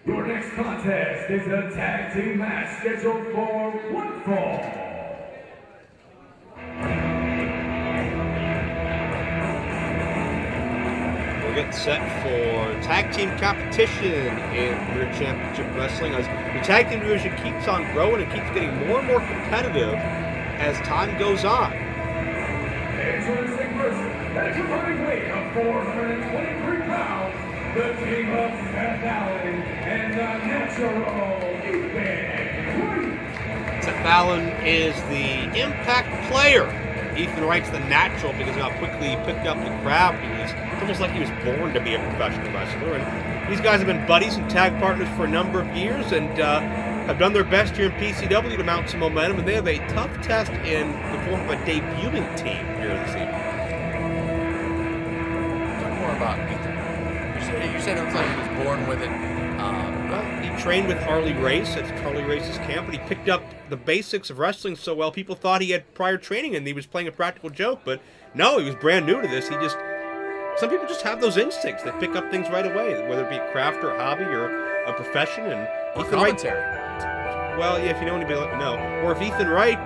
Your next contest is a tag team match scheduled for one fall. We're getting set for tag team competition in Premier Championship Wrestling as the tag team division keeps on growing and keeps getting more and more competitive as time goes on. Introducing first, at a combined weight of 423 pounds, the team of Seth Allen and the Natural Ethan Wright. Seth Allen is the impact player. Ethan Wright's the natural because of how quickly he picked up the craft. It's almost like he was born to be a professional wrestler. And these guys have been buddies and tag partners for a number of years and have done their best here in PCW to mount some momentum. And they have a tough test in the form of a debuting team here this evening. Talk more about Ethan. You said it was like he was born with it. Well, he trained with Harley Race at Harley Race's camp, and he picked up the basics of wrestling so well people thought he had prior training and he was playing a practical joke. But no, he was brand new to this. Some people just have those instincts. They pick up things right away, whether it be a craft or a hobby or a profession. And Or Ethan commentary. Wright, well, yeah, if you know anybody, let me know. Or if Ethan Wright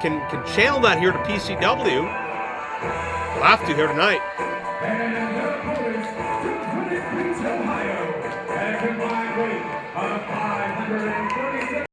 can channel that here to PCW, we'll have to here tonight. And their opponents, from Twin Peaks, Ohio, at a combined weight of 537.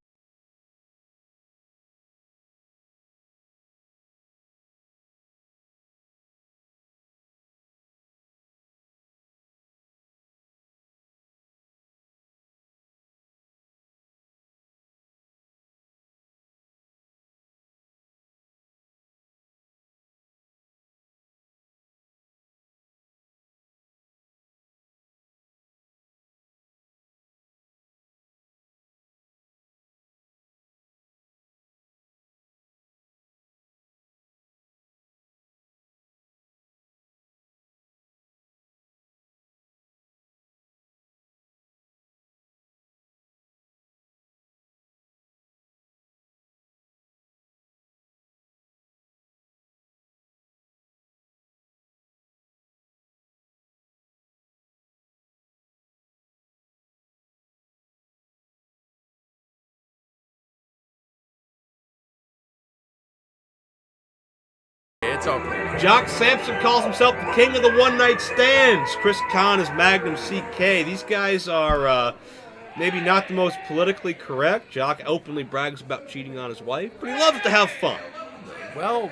It's okay. Jock Samson calls himself the king of the one-night stands. Chris Khan is Magnum CK. These guys are maybe not the most politically correct. Jock openly brags about cheating on his wife, but he loves to have fun. Well,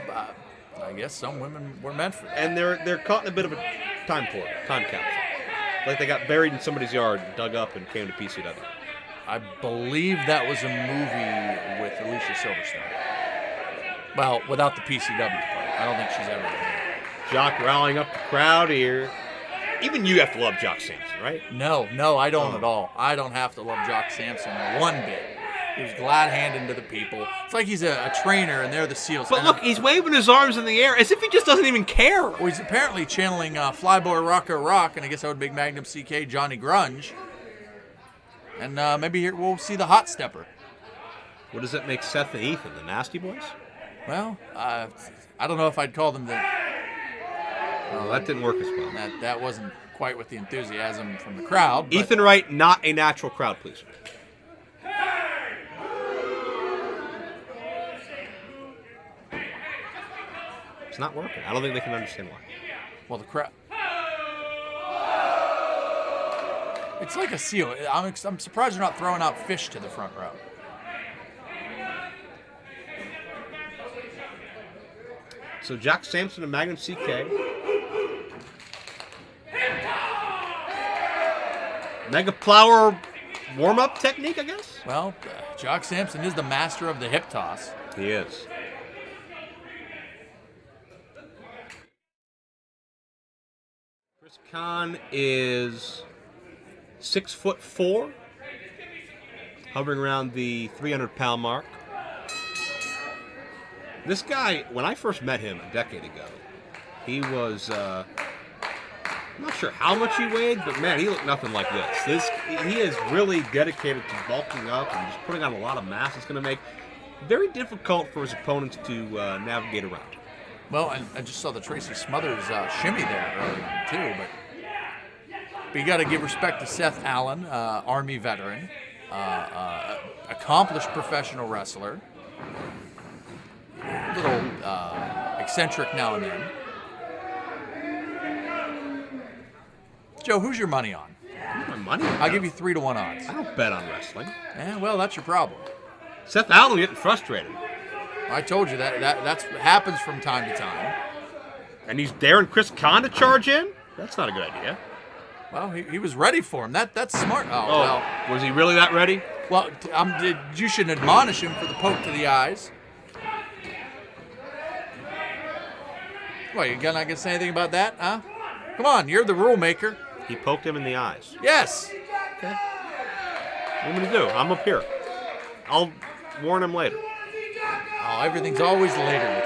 I guess some women were meant for that. And they're caught in a bit of a time capsule. Like they got buried in somebody's yard, dug up, and came to PCW. I believe that was a movie with Alicia Silverstone. Well, without the PCW part. I don't think she's ever been there. Jock rallying up the crowd here. Even you have to love Jock Samson, right? No, I don't at all. I don't have to love Jock Samson one bit. He was glad-handing to the people. It's like he's a trainer, and they're the SEALs. But look, he's waving his arms in the air as if he just doesn't even care. Well, he's apparently channeling Flyboy Rocker Rock, and I guess that would be Magnum CK Johnny Grunge. And maybe here we'll see the Hot Stepper. What does that make Seth and Ethan, the Nasty Boys? Well, I don't know if I'd call them the... Well, that didn't work as well. That wasn't quite with the enthusiasm from the crowd. But Ethan Wright, not a natural crowd pleaser. It's not working. I don't think they can understand why. Well, the crowd... It's like a seal. I'm surprised they're not throwing out fish to the front row. So Jock Samson and Magnum CK. Mega Plower warm-up technique, I guess? Well, Jock Samson is the master of the hip toss. He is. Chris Khan is 6'4", hovering around the 300-pound mark. This guy, when I first met him a decade ago, he was, I'm not sure how much he weighed, but man, he looked nothing like this. He is really dedicated to bulking up and just putting on a lot of mass. It's going to make it very difficult for his opponents to navigate around. Well, I just saw the Tracy Smothers shimmy there earlier, too, but But you got to give respect to Seth Allen, Army veteran, accomplished professional wrestler, a little eccentric now and then. Joe, who's your money on? My money? I'll give you 3-1 odds. I don't bet on wrestling. Yeah, well, that's your problem. Seth Allen getting frustrated. I told you that happens from time to time. And he's daring Chris Khan to charge in? That's not a good idea. Well, he was ready for him. That's smart. Oh, was he really that ready? Well, you shouldn't admonish him for the poke to the eyes. What, you not gonna say anything about that, huh? Come on, you're the rule maker. He poked him in the eyes. Yes. Okay. What am I going to do? I'm up here. I'll warn him later. Oh, everything's always later with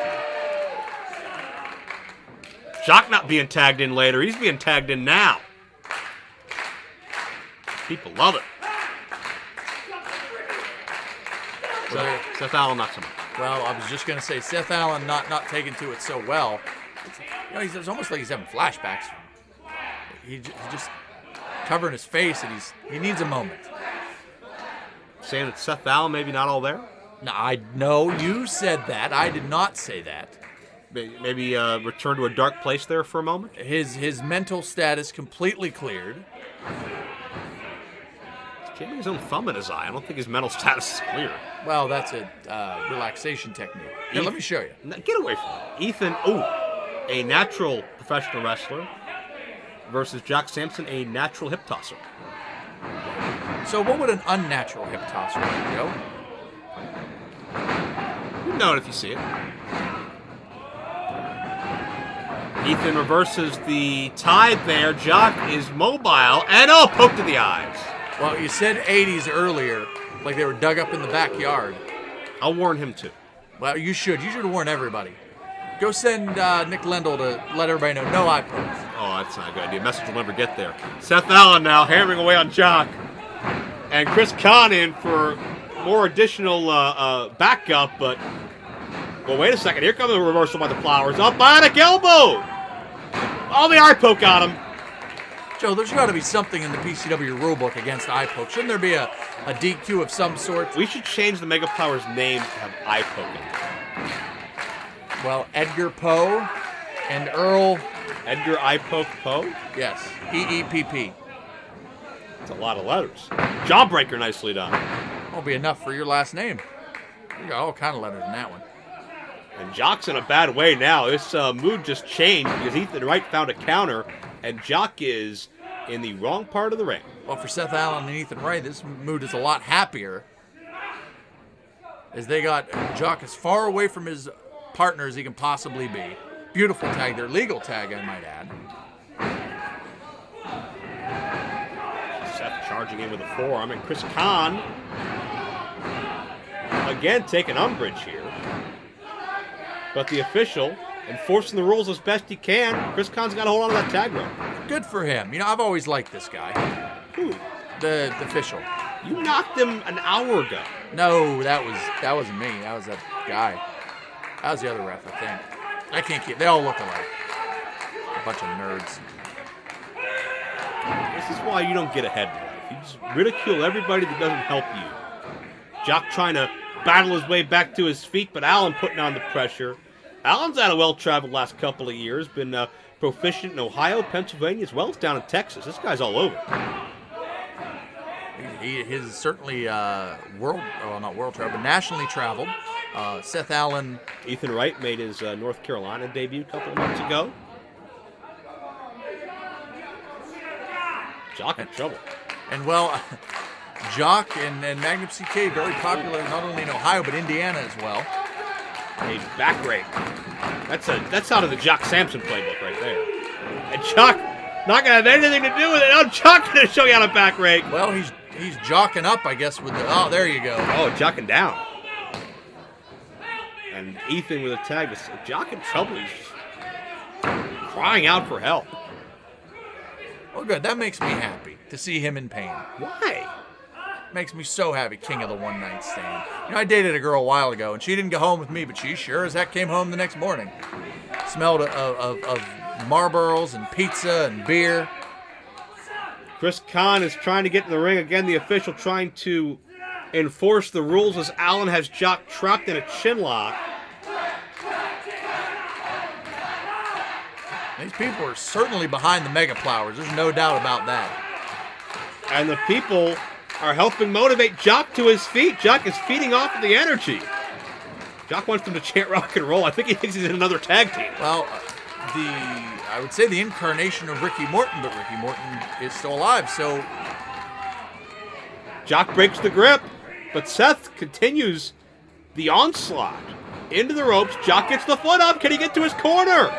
you. Jock not being tagged in later. He's being tagged in now. People love it. Seth Allen not so much. Well, I was just going to say, Seth Allen not taking to it so well. It's almost like he's having flashbacks. He just covering his face, and he needs a moment. Saying that Seth Allen maybe not all there? No, I know you said that. I did not say that. Maybe return to a dark place there for a moment? His mental status completely cleared. He's keeping his own thumb in his eye. I don't think his mental status is clear. Well, that's a relaxation technique. Here, let me show you. Get away from me. Ethan, a natural professional wrestler versus Jock Samson, a natural hip tosser. So what would an unnatural hip tosser be, Joe? You know it if you see it. Ethan reverses the tide there. Jock is mobile, and poke to the eyes. Well, you said 80s earlier, like they were dug up in the backyard. I'll warn him too. Well, you should. You should warn everybody. Go send Nick Lendl to let everybody know no eye pokes. Oh, that's not a good idea. Message will never get there. Seth Allen now hammering away on Jock. And Chris Khan in for more additional backup, but... Well, wait a second. Here comes the reversal by the Flowers. Up bionic elbow! Oh, the eye poke got him. Joe, there's got to be something in the PCW rulebook against eye poke. Shouldn't there be a DQ of some sort? We should change the Mega Powers name to have eye poking. Well, Edgar Poe and Earl... Edgar Eye Poke Poe? Yes, EEPP. That's a lot of letters. Jawbreaker nicely done. Won't be enough for your last name. You got all kind of letters in that one. And Jock's in a bad way now. This mood just changed because Ethan Wright found a counter, and Jock is in the wrong part of the ring. Well, for Seth Allen and Ethan Wright, this mood is a lot happier, as they got Jock as far away from his partner as he can possibly be. Beautiful tag, their legal tag, I might add. Seth charging in with a forearm, and Chris Khan again taking umbrage here. But the official enforcing the rules as best he can. Chris Khan's got to hold on to that tag rope. Good for him. You know, I've always liked this guy. Who? The official. You knocked him an hour ago. No, that wasn't me. That was that guy. That was the other ref, I think. I can't keep. They all look alike. A bunch of nerds. This is why you don't get ahead in life. You just ridicule everybody that doesn't help you. Jock trying to battle his way back to his feet, but Allen putting on the pressure. Allen's had a well-traveled last couple of years, been proficient in Ohio, Pennsylvania, as well as down in Texas. This guy's all over. He is certainly not world traveled, but nationally traveled. Seth Allen. Ethan Wright made his North Carolina debut a couple of months ago. Jock in trouble. And well, Jock and Magnum CK very popular not only in Ohio but Indiana as well. A back rake. That's out of the Jock Samson playbook right there. And Jock not gonna have anything to do with it. Oh, Jock gonna show you how to back rake. Well, he's jocking up, I guess, with the. Oh, there you go. Oh, jocking down. And Ethan with a tag. Jock in trouble. He's crying out for help. Well, good. That makes me happy to see him in pain. Why? Makes me so happy, king of the one-night stand. You know, I dated a girl a while ago, and she didn't go home with me, but she sure as heck came home the next morning. Smelled of Marlboros and pizza and beer. Chris Kahn is trying to get in the ring. Again, the official trying to enforce the rules as Allen has Jock trapped in a chin lock. These people are certainly behind the Mega Plowers. There's no doubt about that. And the people are helping motivate Jock to his feet. Jock is feeding off of the energy. Jock wants them to chant rock and roll. I think he thinks he's in another tag team. Well, I would say the incarnation of Ricky Morton, but Ricky Morton is still alive, so... Jock breaks the grip, but Seth continues the onslaught into the ropes. Jock gets the foot up. Can he get to his corner?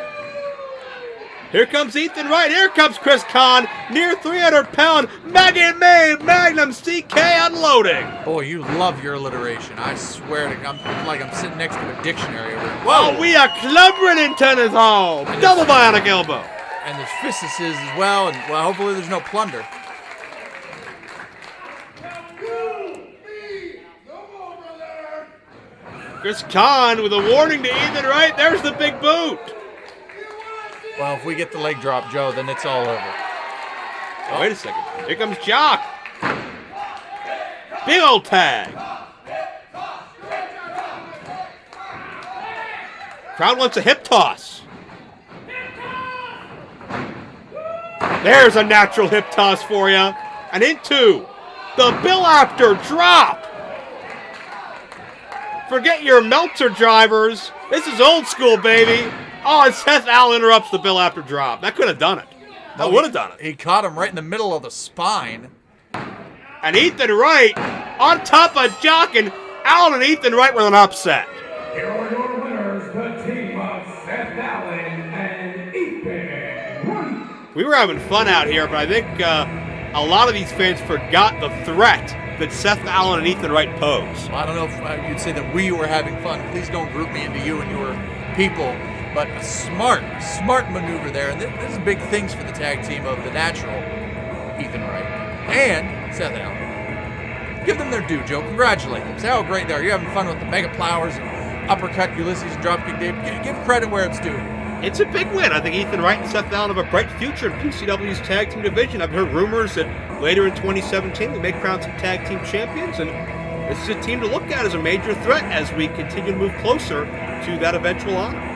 Here comes Ethan Wright. Here comes Chris Kahn. Near 300-pound Magnum CK unloading. Boy, you love your alliteration. I swear to God, I'm like I'm sitting next to a dictionary over here. Whoa, we are clubbering in tennis hall. Double bionic elbow. And there's fistises as well, and well, hopefully there's no plunder. Chris Kahn with a warning to Ethan Wright. There's the big boot. Well, if we get the leg drop, Joe, then it's all over. Oh, wait a second. Here comes Jock. Big old tag. Crowd wants a hip toss. There's a natural hip toss for you. And into the Bill After drop. Forget your Meltzer drivers. This is old school, baby. Oh, and Seth Allen interrupts the Bill After drop. That could have done it. That would have done it. He caught him right in the middle of the spine. And Ethan Wright on top of Jock, and Allen and Ethan Wright with an upset. Here are your winners, the team of Seth Allen and Ethan Wright. We were having fun out here, but I think a lot of these fans forgot the threat that Seth Allen and Ethan Wright pose. Well, I don't know if you'd say that we were having fun. Please don't group me into you and your people. But a smart maneuver there. And this is big things for the tag team of the Natural, Ethan Wright, and Seth Allen. Give them their due, Joe. Congratulate them. Say how great they are. You're having fun with the Mega Plowers and Uppercut Ulysses and Dropkick Dave. Give credit where it's due. It's a big win. I think Ethan Wright and Seth Allen have a bright future in PCW's tag team division. I've heard rumors that later in 2017 they may crown some tag team champions, and this is a team to look at as a major threat as we continue to move closer to that eventual honor.